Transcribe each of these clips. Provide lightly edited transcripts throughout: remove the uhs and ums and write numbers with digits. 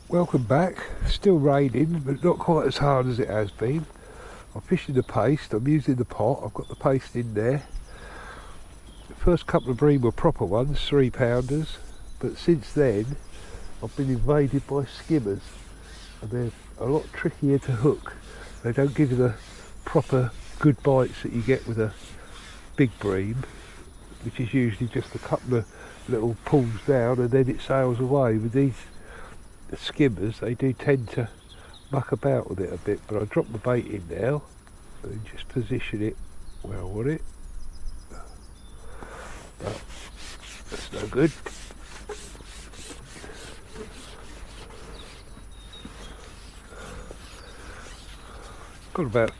Welcome back. Still raining, but not quite as hard as it has been. I'm fishing the paste. I'm using the pot. I've got the paste in there. The first couple of bream were proper ones, 3-pounders, but since then I've been invaded by skimmers, and they're a lot trickier to hook. They don't give you the proper good bites that you get with a big bream, which is usually just a couple of little pulls down and then it sails away. With these skimmers, they do tend to muck about with it a bit, but I drop the bait in now and just position it where I want it. But that's no good. Got about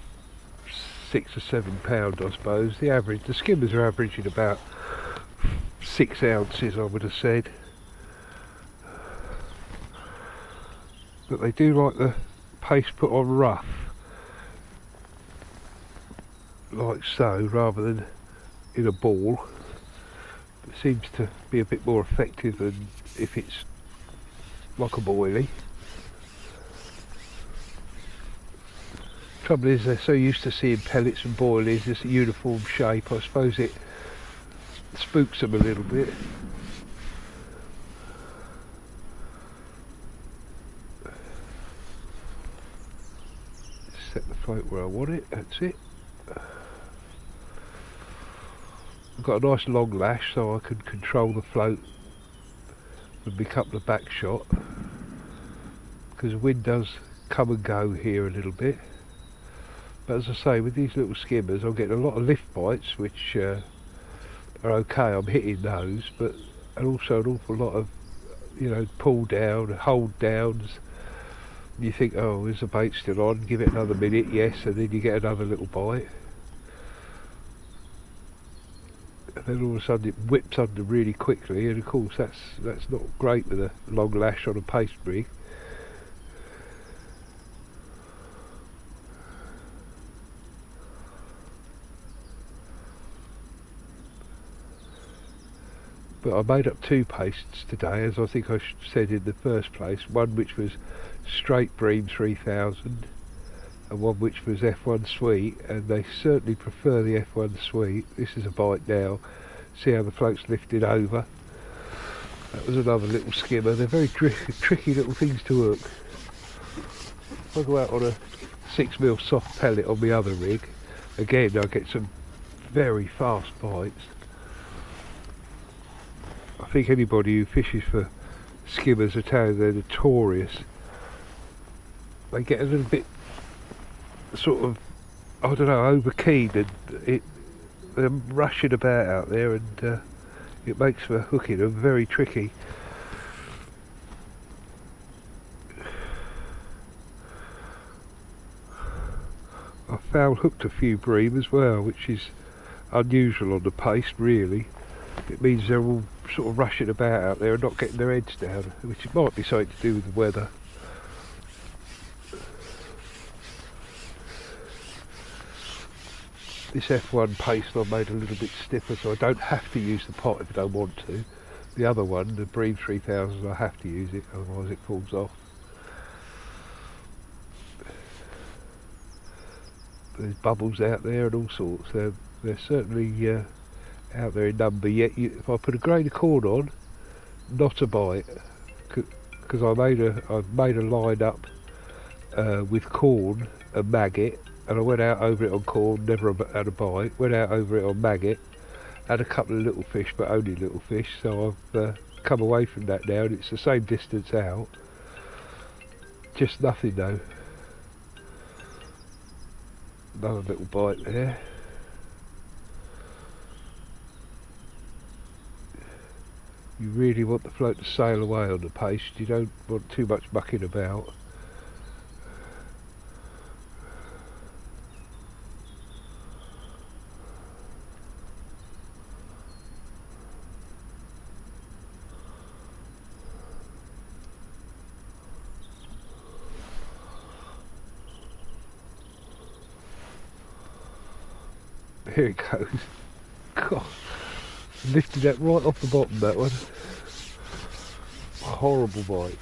6 or 7 pound, I suppose. The skimmers are averaging about 6 ounces, I would have said. But they do like the paste put on rough, like so, rather than in a ball. It seems to be a bit more effective than if it's like a boilie. Trouble is, they're so used to seeing pellets and boilies, this uniform shape. I suppose it spooks them a little bit. Set the float where I want it, that's it. I've got a nice long lash so I can control the float and pick up the back shot, because the wind does come and go here a little bit. But as I say, with these little skimmers I'm getting a lot of lift bites, which are okay, I'm hitting those, but also an awful lot of, pull down, hold downs. You think, oh, is the bait still on? Give it another minute, yes, and then you get another little bite. And then all of a sudden it whips under really quickly, and of course that's not great with a long lash on a paste rig. But I made up 2 pastes today, as I think I said in the first place. One which was straight bream 3000 and one which was F1 sweet, and they certainly prefer the F1 sweet. This is a bite now. See how the float's lifted over. That was another little skimmer. They're very tricky little things to hook. If I go out on a 6mm soft pellet on the other rig, again I get some very fast bites. I think anybody who fishes for skimmers will tell you they're notorious. They get a little bit sort of, I don't know, over keen, and they're rushing about out there, and it makes for hooking them very tricky. I've found hooked a few bream as well, which is unusual on the paste really. It means they're all sort of rushing about out there and not getting their heads down, which might be something to do with the weather. This F1 paste I made a little bit stiffer, so I don't have to use the pot if I don't want to. The other one, the bream 3000, I have to use it, otherwise it falls off. There's bubbles out there and all sorts. They're certainly out there in number. Yet if I put a grain of corn on, not a bite, because I've made a line up with corn and maggot, and I went out over it on corn, never had a bite. Went out over it on maggot, had a couple of little fish, but only little fish. So I've come away from that now, and it's the same distance out. Just nothing though. Another little bite there. You really want the float to sail away on the paste. You don't want too much mucking about. Here it goes. God, lifted that right off the bottom, that one. Horrible bite.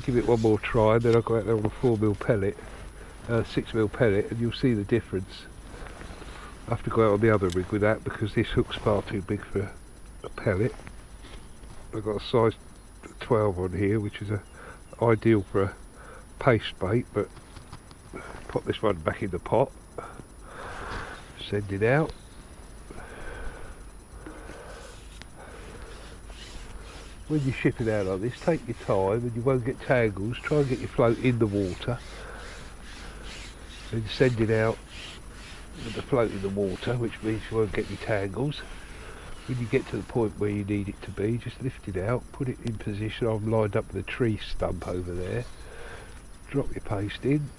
give it one more try, and then I'll go out there on a 4mm pellet, 6mm pellet, and you'll see the difference. I have to go out on the other rig with that because this hook's far too big for a pellet. I've got a size 12 on here, which is ideal for a paste bait, but put this one back in the pot, send it out. When you're shipping out like this, take your time and you won't get tangles. Try and get your float in the water and send it out with the float in the water, which means you won't get any tangles. When you get to the point where you need it to be, just lift it out, put it in position. I'm lined up with a tree stump over there. Drop your paste in.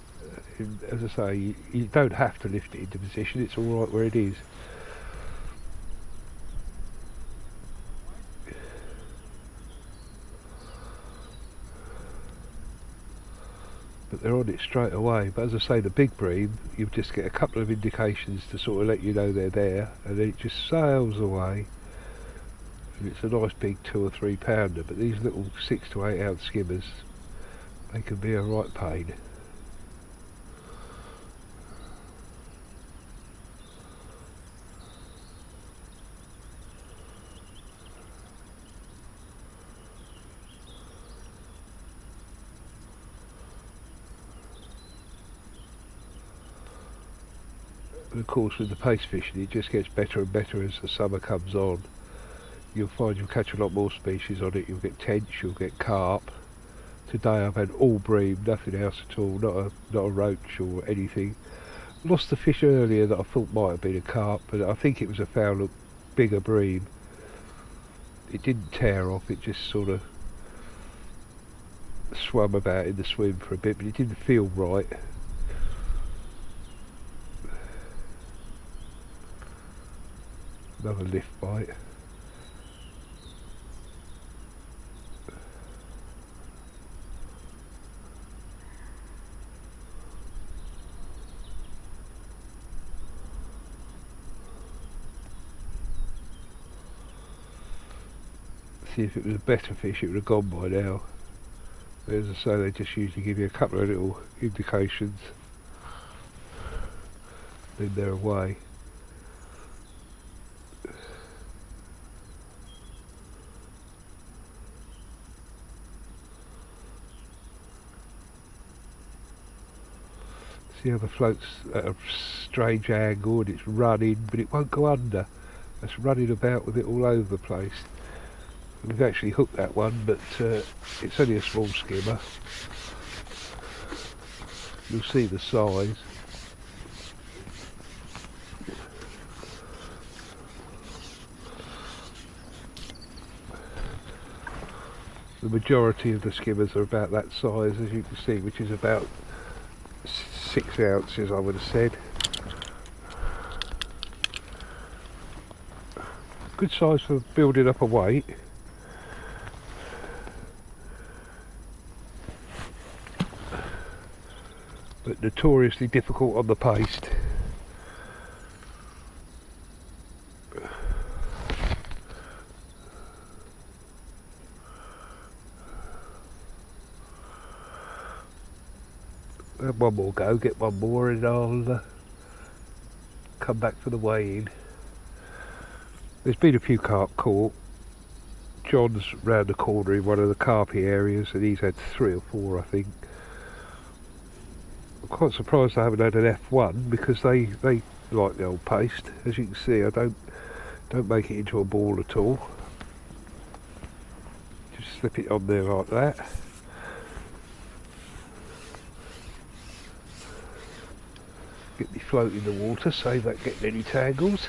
And as I say, you don't have to lift it into position, it's alright where it is. But they're on it straight away. But as I say, the big bream, you just get a couple of indications to sort of let you know they're there, and then it just sails away. And it's a nice big 2 or 3 pounder. But these little 6 to 8 ounce skimmers, they can be a right pain. And of course, with the paste fishing, it just gets better and better as the summer comes on. You'll find you'll catch a lot more species on it. You'll get tench, you'll get carp. Today I've had all bream, nothing else at all, not a roach or anything. Lost the fish earlier that I thought might have been a carp, but I think it was a foul, bigger bream. It didn't tear off, it just sort of swam about in the swim for a bit, but it didn't feel right. Another lift bite. See, if it was a better fish it would have gone by now. As I say, they just usually give you a couple of little indications, then they're away. See how the float's at a strange angle and it's running, but it won't go under. It's running about with it all over the place. We've actually hooked that one, but it's only a small skimmer. You'll see the size. The majority of the skimmers are about that size, as you can see, which is about 6 ounces, I would have said. Good size for building up a weight. But notoriously difficult on the paste. Have one more go, get one more, and I'll come back for the weigh-in. There's been a few carp caught. John's round the corner in one of the carpy areas, and he's had 3 or 4, I think. I'm quite surprised I haven't had an F1 because they like the old paste. As you can see, I don't make it into a ball at all. Just slip it on there like that. Get me float in the water, save that getting any tangles.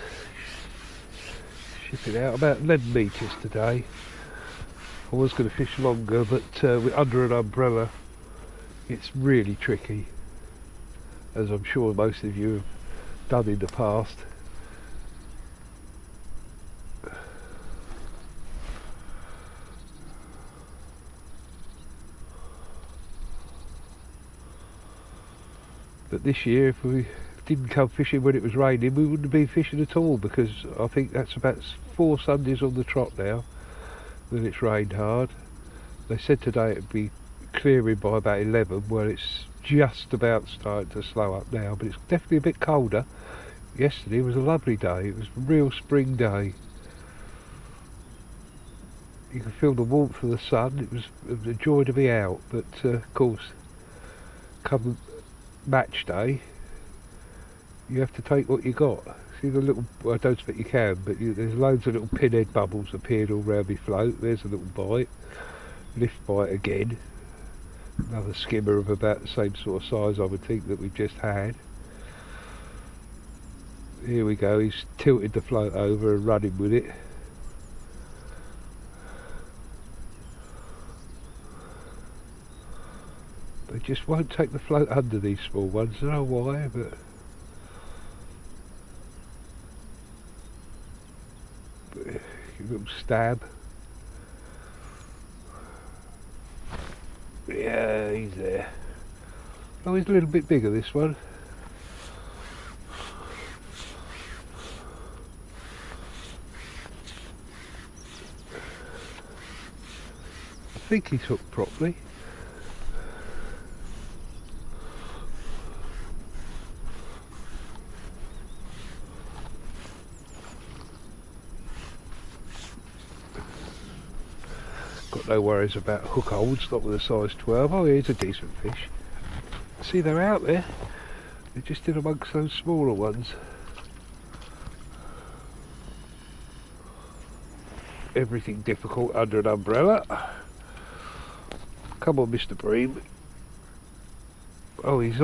Ship it out about 11 metres today. I was going to fish longer, but under an umbrella it's really tricky, as I'm sure most of you have done in the past. But this year, if we didn't come fishing when it was raining, we wouldn't have been fishing at all, because I think that's about 4 Sundays on the trot now that it's rained hard. They said today it'd be clearing by about 11. Well, it's just about starting to slow up now, but it's definitely a bit colder. Yesterday was a lovely day. It was a real spring day. You could feel the warmth of the sun. It was a joy to be out, but of course, come match day, you have to take what you got. See the little, well, I don't expect you can, but there's loads of little pinhead bubbles appeared all round my float. There's a little bite, lift bite again. Another skimmer of about the same sort of size, I would think, that we've just had. Here we go, he's tilted the float over and running with it. They just won't take the float under, these small ones. I don't know why, but a little stab. Yeah, he's there. Oh, he's a little bit bigger, this one. I think he's hooked properly. Got no worries about hook holds, not with a size 12. Oh, here's a decent fish. See, they're out there. They're just in amongst those smaller ones. Everything difficult under an umbrella. Come on, Mr. Bream. Oh, he's off.